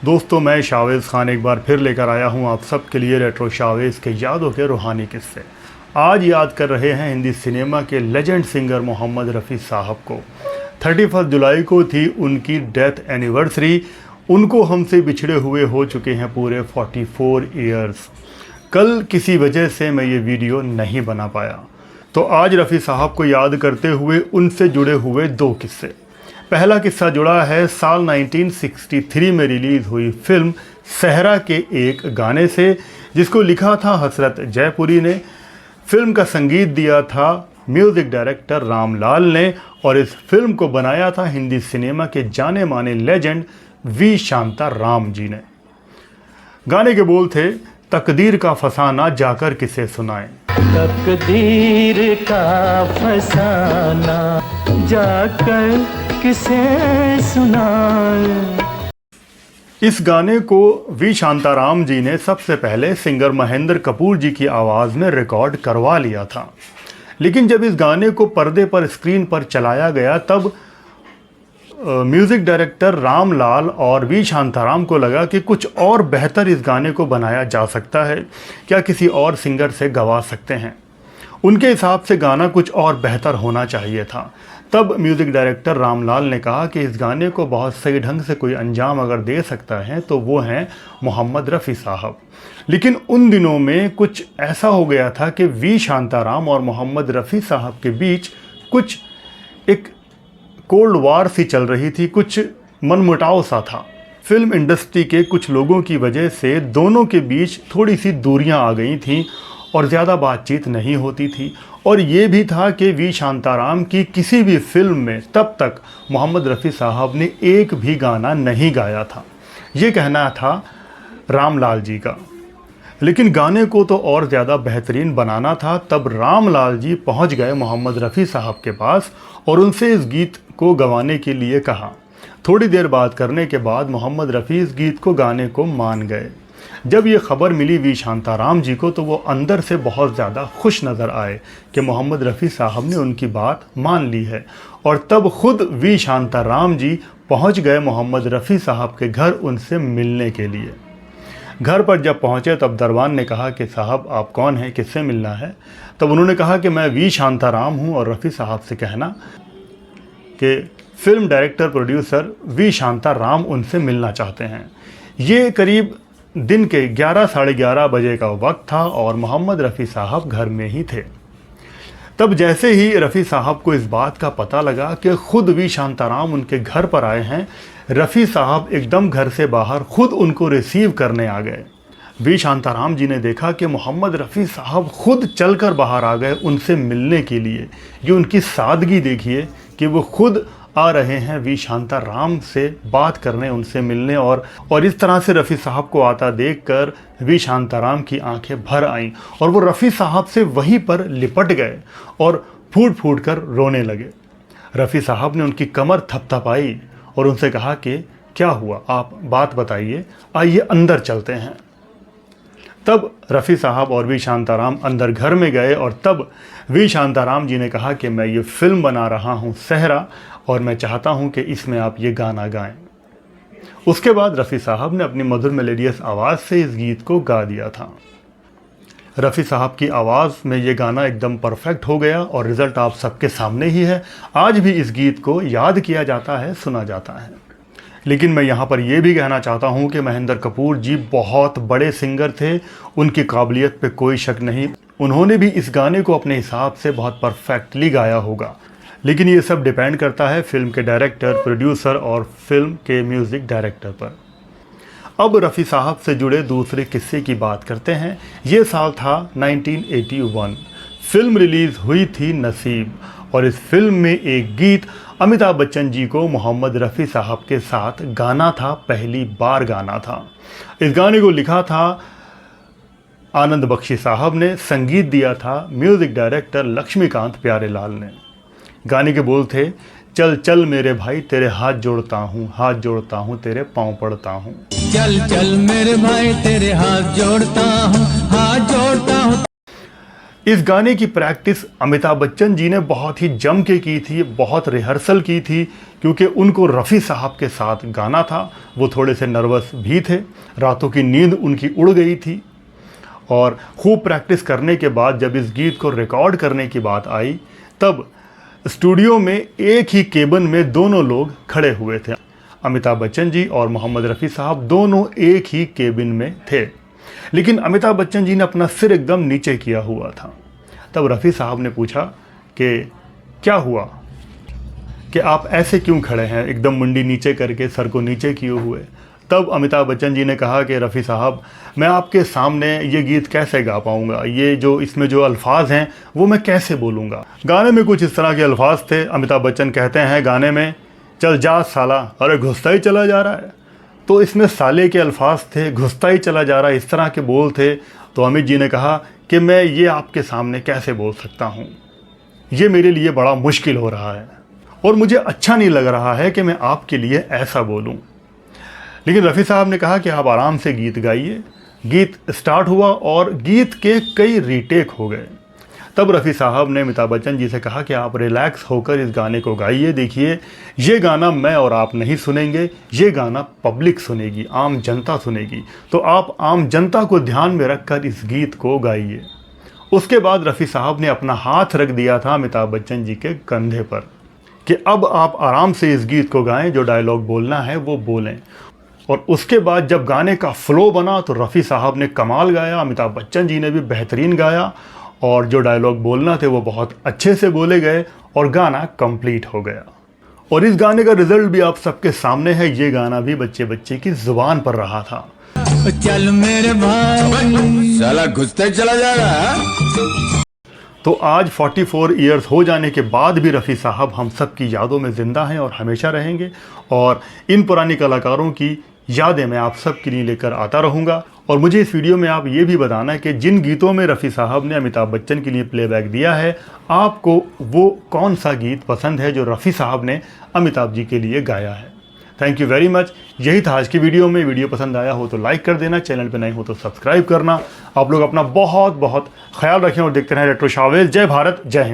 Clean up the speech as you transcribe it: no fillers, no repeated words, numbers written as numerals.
दोस्तों, मैं शावेज़ खान एक बार फिर लेकर आया हूं आप सबके लिए रेट्रो शावेज़ के यादों के रूहानी किस्से। आज याद कर रहे हैं हिंदी सिनेमा के लेजेंड सिंगर मोहम्मद रफ़ी साहब को। 31 जुलाई को थी उनकी डेथ एनिवर्सरी। उनको हमसे बिछड़े हुए हो चुके हैं पूरे 44 ईयर्स। कल किसी वजह से मैं ये वीडियो नहीं बना पाया, तो आज रफ़ी साहब को याद करते हुए उनसे जुड़े हुए दो किस्से। पहला किस्सा जुड़ा है साल 1963 में रिलीज़ हुई फिल्म सहरा के एक गाने से, जिसको लिखा था हसरत जयपुरी ने। फिल्म का संगीत दिया था म्यूज़िक डायरेक्टर रामलाल ने और इस फिल्म को बनाया था हिंदी सिनेमा के जाने माने लेजेंड वी शांताराम जी ने। गाने के बोल थे, तकदीर का फसाना जाकर किसे सुनाएं। तकदीर का फसाना जाकर किसे सुनाएं। इस गाने को वी शांताराम जी ने सबसे पहले सिंगर महेंद्र कपूर जी की आवाज़ में रिकॉर्ड करवा लिया था, लेकिन जब इस गाने को पर्दे पर स्क्रीन पर चलाया गया तब म्यूज़िक डायरेक्टर रामलाल और वी शांताराम को लगा कि कुछ और बेहतर इस गाने को बनाया जा सकता है, क्या किसी और सिंगर से गवा सकते हैं। उनके हिसाब से गाना कुछ और बेहतर होना चाहिए था। तब म्यूज़िक डायरेक्टर रामलाल ने कहा कि इस गाने को बहुत सही ढंग से कोई अंजाम अगर दे सकता है तो वो हैं मोहम्मद रफ़ी साहब। लेकिन उन दिनों में कुछ ऐसा हो गया था कि वी शांताराम और मोहम्मद रफ़ी साहब के बीच कुछ एक कोल्ड वार सी चल रही थी, कुछ मनमुटाव सा था। फिल्म इंडस्ट्री के कुछ लोगों की वजह से दोनों के बीच थोड़ी सी दूरियां आ गई थीं और ज़्यादा बातचीत नहीं होती थी। और ये भी था कि वी शांताराम की किसी भी फिल्म में तब तक मोहम्मद रफ़ी साहब ने एक भी गाना नहीं गाया था, ये कहना था रामलाल जी का। लेकिन गाने को तो और ज़्यादा बेहतरीन बनाना था। तब रामलाल जी पहुंच गए मोहम्मद रफ़ी साहब के पास और उनसे इस गीत को गवाने के लिए कहा। थोड़ी देर बात करने के बाद मोहम्मद रफ़ी इस गीत को गाने को मान गए। जब ये खबर मिली वी शांताराम जी को तो वो अंदर से बहुत ज़्यादा खुश नज़र आए कि मोहम्मद रफ़ी साहब ने उनकी बात मान ली है। और तब खुद वी शांताराम जी पहुंच गए मोहम्मद रफ़ी साहब के घर उनसे मिलने के लिए। घर पर जब पहुंचे तब दरबान ने कहा कि साहब आप कौन हैं, किससे मिलना है। तब उन्होंने कहा कि मैं वी शांताराम हूं और रफ़ी साहब से कहना कि film director producer V Shantaram उनसे मिलना चाहते हैं। ये करीब दिन के 11 साढ़े 11 बजे का वक्त था और मोहम्मद रफ़ी साहब घर में ही थे। तब जैसे ही रफ़ी साहब को इस बात का पता लगा कि खुद वी शांताराम उनके घर पर आए हैं, रफ़ी साहब एकदम घर से बाहर खुद उनको रिसीव करने आ गए। वी शांताराम जी ने देखा कि मोहम्मद रफ़ी साहब खुद चलकर बाहर आ गए उनसे मिलने के लिए। ये उनकी सादगी देखिए कि वो खुद आ रहे हैं वी शांताराम से बात करने, उनसे मिलने। और इस तरह से रफ़ी साहब को आता देखकर वी शांताराम की आंखें भर आईं और वो रफ़ी साहब से वहीं पर लिपट गए और फूट फूट कर रोने लगे। रफ़ी साहब ने उनकी कमर थपथपाई और उनसे कहा कि क्या हुआ, आप बात बताइए, आइए अंदर चलते हैं। तब रफ़ी साहब और वी शांताराम अंदर घर में गए और तब वी शांताराम जी ने कहा कि मैं ये फ़िल्म बना रहा हूँ सहरा और मैं चाहता हूँ कि इसमें आप ये गाना गाएं। उसके बाद रफ़ी साहब ने अपनी मधुर मेलोडियस आवाज़ से इस गीत को गा दिया था। रफ़ी साहब की आवाज़ में ये गाना एकदम परफेक्ट हो गया और रिज़ल्ट आप सबके सामने ही है। आज भी इस गीत को याद किया जाता है, सुना जाता है। लेकिन मैं यहाँ पर यह भी कहना चाहता हूँ कि महेंद्र कपूर जी बहुत बड़े सिंगर थे, उनकी काबिलियत पे कोई शक नहीं। उन्होंने भी इस गाने को अपने हिसाब से बहुत परफेक्टली गाया होगा। लेकिन ये सब डिपेंड करता है फिल्म के डायरेक्टर, प्रोड्यूसर और फिल्म के म्यूज़िक डायरेक्टर पर। अब रफ़ी साहब से जुड़े दूसरे किस्से की बात करते हैं। ये साल था 1981। फिल्म रिलीज़ हुई थी नसीब और इस फिल्म में एक गीत अमिताभ बच्चन जी को मोहम्मद रफ़ी साहब के साथ गाना था, पहली बार गाना था। इस गाने को लिखा था आनंद बख्शी साहब ने, संगीत दिया था म्यूज़िक डायरेक्टर लक्ष्मीकांत प्यारेलाल ने। गाने के बोल थे, चल चल मेरे भाई तेरे हाथ जोड़ता हूँ तेरे पाँव पड़ता हूँ। चल चल मेरे भाई तेरे हाथ जोड़ता हूँ। इस गाने की प्रैक्टिस अमिताभ बच्चन जी ने बहुत ही जम के की थी, बहुत रिहर्सल की थी, क्योंकि उनको रफ़ी साहब के साथ गाना था। वो थोड़े से नर्वस भी थे, रातों की नींद उनकी उड़ गई थी। और खूब प्रैक्टिस करने के बाद जब इस गीत को रिकॉर्ड करने की बात आई, तब स्टूडियो में एक ही केबिन में दोनों लोग खड़े हुए थे। अमिताभ बच्चन जी और मोहम्मद रफ़ी साहब दोनों एक ही केबिन में थे, लेकिन अमिताभ बच्चन जी ने अपना सिर एकदम नीचे किया हुआ था। तब रफ़ी साहब ने पूछा कि क्या हुआ, कि आप ऐसे क्यों खड़े हैं, एकदम मुंडी नीचे करके, सर को नीचे किए हुए। तब अमिताभ बच्चन जी ने कहा कि रफ़ी साहब, मैं आपके सामने ये गीत कैसे गा पाऊँगा, ये जो इसमें जो अल्फाज हैं वो मैं कैसे बोलूँगा। गाने में कुछ इस तरह के अल्फाज थे। अमिताभ बच्चन कहते हैं गाने में, चल जा साला, अरे घुसता ही चला जा रहा है। तो इसमें साले के अल्फाज थे, घुसता ही चला जा रहा है, इस तरह के बोल थे। तो अमित जी ने कहा कि मैं ये आपके सामने कैसे बोल सकता हूँ, ये मेरे लिए बड़ा मुश्किल हो रहा है और मुझे अच्छा नहीं लग रहा है कि मैं आपके लिए ऐसा बोलूँ। लेकिन रफ़ी साहब ने कहा कि आप आराम से गीत गाइए। गीत स्टार्ट हुआ और गीत के कई रीटेक हो गए। तब रफ़ी साहब ने अमिताभ बच्चन जी से कहा कि आप रिलैक्स होकर इस गाने को गाइए। देखिए, ये गाना मैं और आप नहीं सुनेंगे, ये गाना पब्लिक सुनेगी, आम जनता सुनेगी, तो आप आम जनता को ध्यान में रखकर इस गीत को गाइए। उसके बाद रफ़ी साहब ने अपना हाथ रख दिया था अमिताभ बच्चन जी के कंधे पर कि अब आप आराम से इस गीत को गाएं, जो डायलॉग बोलना है वो बोलें। और उसके बाद जब गाने का फ्लो बना तो रफ़ी साहब ने कमाल गाया, अमिताभ बच्चन जी ने भी बेहतरीन गाया, और जो डायलॉग बोलना थे वो बहुत अच्छे से बोले गए और गाना कंप्लीट हो गया। और इस गाने का रिजल्ट भी आप सबके सामने है। ये गाना भी बच्चे बच्चे की ज़ुबान पर रहा था। चल मेरे भाई, साला घुसते चला जाएगा। तो आज 44 ईयर्स हो जाने के बाद भी रफ़ी साहब हम सब की यादों में ज़िंदा हैं और हमेशा रहेंगे। और इन पुरानी कलाकारों की यादें मैं आप सब के लिए लेकर आता रहूँगा। और मुझे इस वीडियो में आप ये भी बताना है कि जिन गीतों में रफ़ी साहब ने अमिताभ बच्चन के लिए प्लेबैक दिया है, आपको वो कौन सा गीत पसंद है जो रफ़ी साहब ने अमिताभ जी के लिए गाया है। Thank you very much. यही था आज की वीडियो में। वीडियो पसंद आया हो तो लाइक कर देना, चैनल पे नए हो तो सब्सक्राइब करना। आप लोग अपना बहुत बहुत ख्याल रखें और देखते रहें रेट्रो शोवेज। जय भारत, जय हिंद।